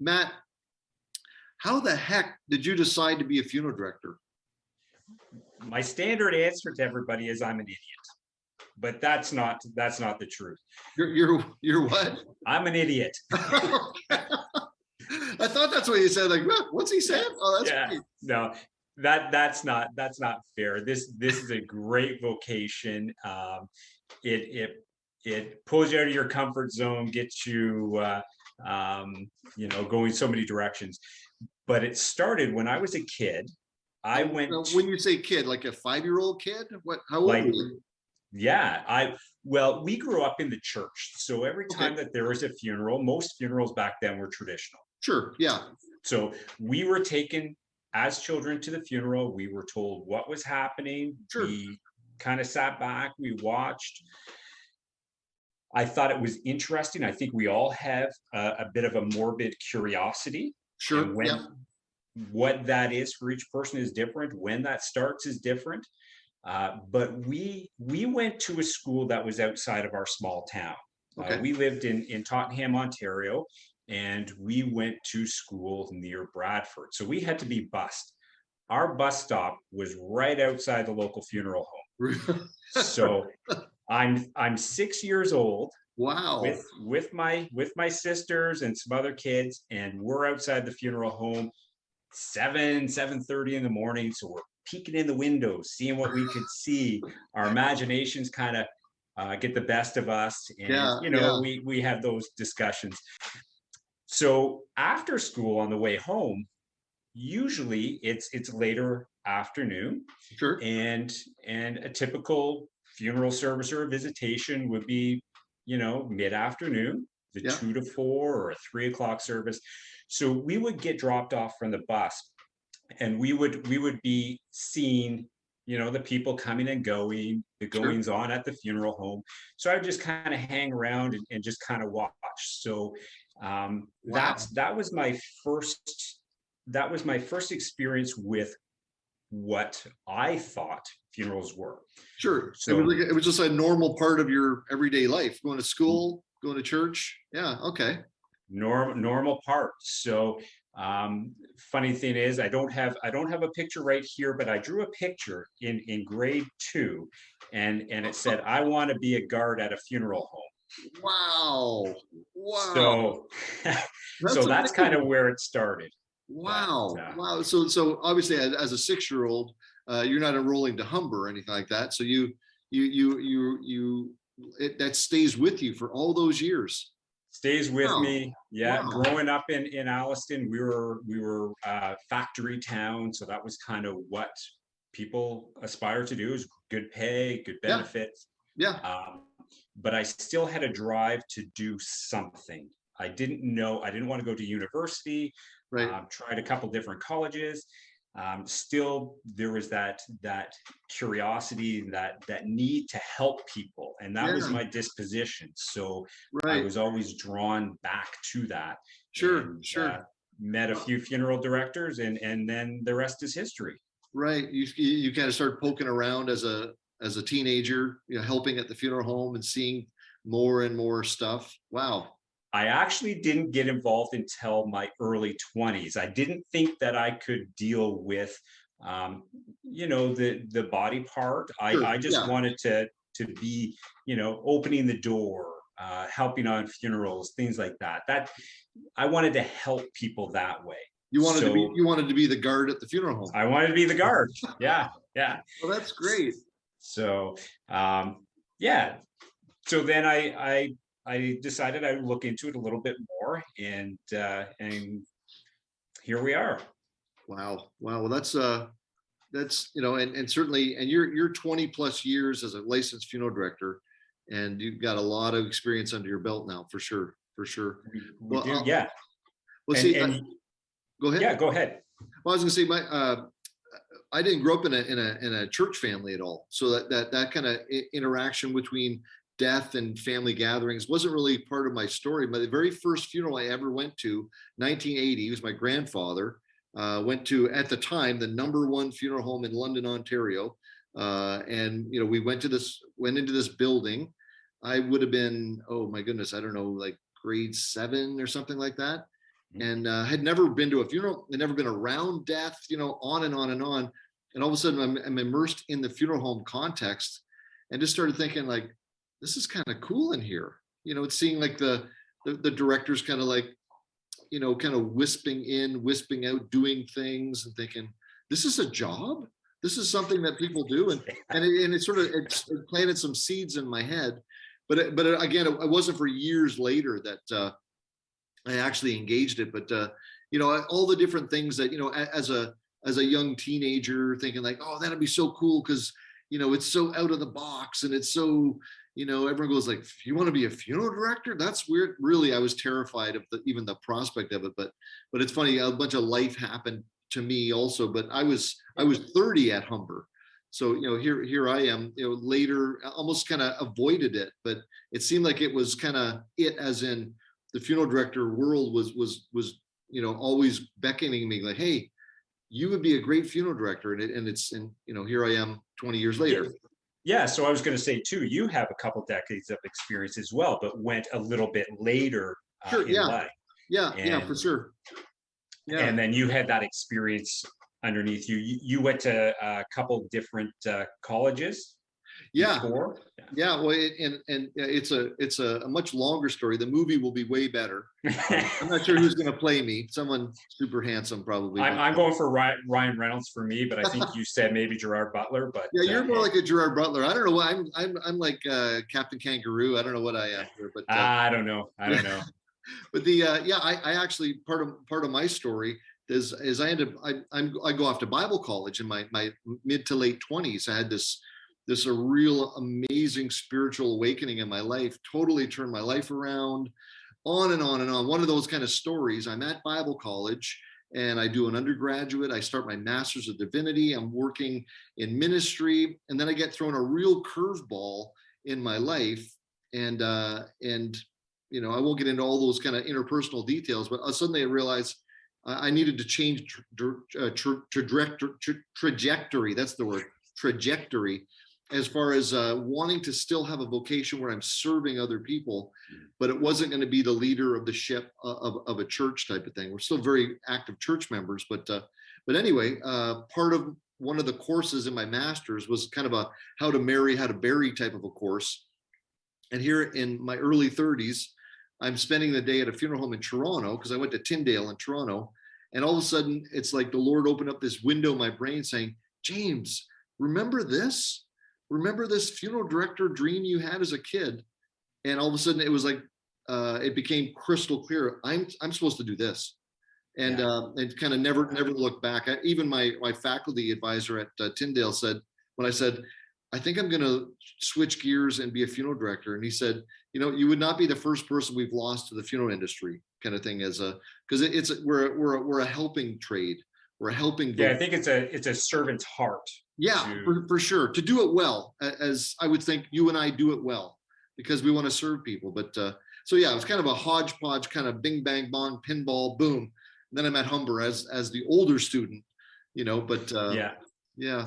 Matt, how the heck did you decide to be a funeral director? My standard answer to everybody is I'm an idiot, but that's not the truth. You're what? I'm an idiot. I thought that's what you said. Like, what's he saying? Oh, that's Yeah, great. no, that's not fair. This is a great vocation. It pulls you out of your comfort zone, gets you going so many directions. But it started when I was a kid. I went Now, when you say kid, like a 5-year-old kid, what? How old like were you? yeah, we grew up in the church. So every Okay, time that there was a funeral, most funerals back then were traditional. sure, yeah, So we were taken as children to the funeral. We were told what was happening. sure, We kind of sat back, we watched. I thought it was interesting. I think we all have a bit of a morbid curiosity, sure, and yeah, what that is for each person is different. When that starts is different. But we went to a school that was outside of our small town. okay, We lived in Tottenham, Ontario, and we went to school near Bradford. So we had to be bused. Our bus stop was right outside the local funeral home. So I'm 6 years old wow, with my sisters and some other kids, and we're outside the funeral home 7:30 in the morning. So we're peeking in the windows, seeing what we could see. Our imaginations kind of get the best of us, and yeah, yeah, we have those discussions. So after school on the way home, usually it's later afternoon, sure, and a typical funeral service or a visitation would be, mid-afternoon, the yeah, 2 to 4 or a 3 o'clock service. So we would get dropped off from the bus, and we would be seeing, the people coming and going, the sure, goings on at the funeral home. So I would just kind of hang around and just kind of watch. So wow, that was my first experience with what I thought funerals were. sure. So It was just a normal part of your everyday life, going to school, going to church. Yeah, okay, normal part. So funny thing is, I don't have a picture right here, but I drew a picture in grade 2, and it said, I want to be a guard at a funeral home. wow, wow, So that's so that's kind amazing. of where it started. But Wow, wow. So obviously, as a 6-year-old, you're not enrolling to Humber or anything like that. So that stays with you for all those years. stays with Wow, me. Yeah, wow. growing up in Alliston, we were factory town, so that was kind of what people aspire to do, is good pay, good Yeah, benefits. yeah, Um, but I still had a drive to do something. I didn't want to go to university. right. Tried a couple different colleges. Still, there was that curiosity, that need to help people, and that was Yeah, my disposition. So I right. was always drawn back to that, Sure, and sure. met a few funeral directors, and then the rest is history. Right. You kind of start poking around as a teenager, helping at the funeral home and seeing more and more stuff. Wow. I actually didn't get involved until my early 20s. I didn't think that I could deal with, the body part. Sure. I just Yeah. wanted to be, opening the door, helping on funerals, things like that. That I wanted to help people that way. So You wanted to be the guard at the funeral home. I wanted to be the guard. Yeah, yeah. Well, that's great. So yeah. So then I decided I would look into it a little bit more, and here we are. Wow. Wow. Well, that's and certainly, and you're 20 plus years as a licensed funeral director, and you've got a lot of experience under your belt now, for sure, for sure. We Well, do, yeah. well, And see, and go ahead. yeah, go ahead. Well, I was going to say I didn't grow up in a church family at all, so that kind of interaction between death and family gatherings wasn't really part of my story. But the very first funeral I ever went to, 1980, was my grandfather. Went to, at the time, the #1 funeral home in London, Ontario, and we went into this building. I would have been, oh my goodness, I don't know, like grade 7 or something like that. and had never been to a funeral, had never been around death, on and on and on. And all of a sudden I'm immersed in the funeral home context and just started thinking like, this is kind of cool in here. It's seeing like the directors kind of like, kind of wisping in, wisping out, doing things and thinking, this is a job. This is something that people do. And it sort of, it planted some seeds in my head. But again, it wasn't for years later that I actually engaged it. But, all the different things that, as a young teenager thinking like, oh, that'd be so cool. Cause, it's so out of the box and it's so, everyone goes like, you want to be a funeral director? That's weird. Really, I was terrified of even the prospect of it. But it's funny, a bunch of life happened to me also. But I was 30 at Humber. So, here I am, later, almost kind of avoided it, but it seemed like it was kind of it, as in the funeral director world was, always beckoning me like, hey, you would be a great funeral director. And here I am 20 years later. Yeah, so I was going to say too, you have a couple decades of experience as well, but went a little bit later Sure, in yeah. life. Yeah, for sure. Yeah. And then you had that experience underneath you. You went to a couple different colleges. Yeah. Before? Yeah. Well, it's a much longer story. The movie will be way better. I'm not sure who's going to play me. Someone super handsome, probably. I'm going for Ryan Reynolds for me, but I think you said maybe Gerard Butler. But yeah, you're more like a Gerard Butler. I don't know what I'm like Captain Kangaroo. I don't know what I am here, but I don't know. But I actually part of my story is I go off to Bible college in my mid to late 20s. I had this a real amazing spiritual awakening in my life, totally turned my life around, on and on and on. One of those kind of stories. I'm at Bible college and I do an undergraduate. I start my master's of divinity. I'm working in ministry, and then I get thrown a real curveball in my life. And I won't get into all those kind of interpersonal details, but suddenly I realized I needed to change trajectory. That's the word, trajectory, as far as wanting to still have a vocation where I'm serving other people, but it wasn't going to be the leader of the ship of a church type of thing. We're still very active church members, but anyway, part of one of the courses in my master's was kind of a how to marry, how to bury type of a course. And here in my early 30s, I'm spending the day at a funeral home in Toronto because I went to Tyndale in Toronto. And all of a sudden, it's like the Lord opened up this window in my brain saying, James, remember this? Remember this funeral director dream you had as a kid? And all of a sudden, it was like, it became crystal clear. I'm supposed to do this. And kind of never looked back. Even my faculty advisor at Tyndale said, when I said, I think I'm going to switch gears and be a funeral director. And he said, you would not be the first person we've lost to the funeral industry, kind of thing, because we're a helping trade. We're a helping. Yeah, I think it's a servant's heart. Yeah, for sure. To do it well, as I would think you and I do it well, because we want to serve people. But so yeah, it was kind of a hodgepodge, kind of bing bang bong, pinball, boom. And then I'm at Humber as the older student, but yeah.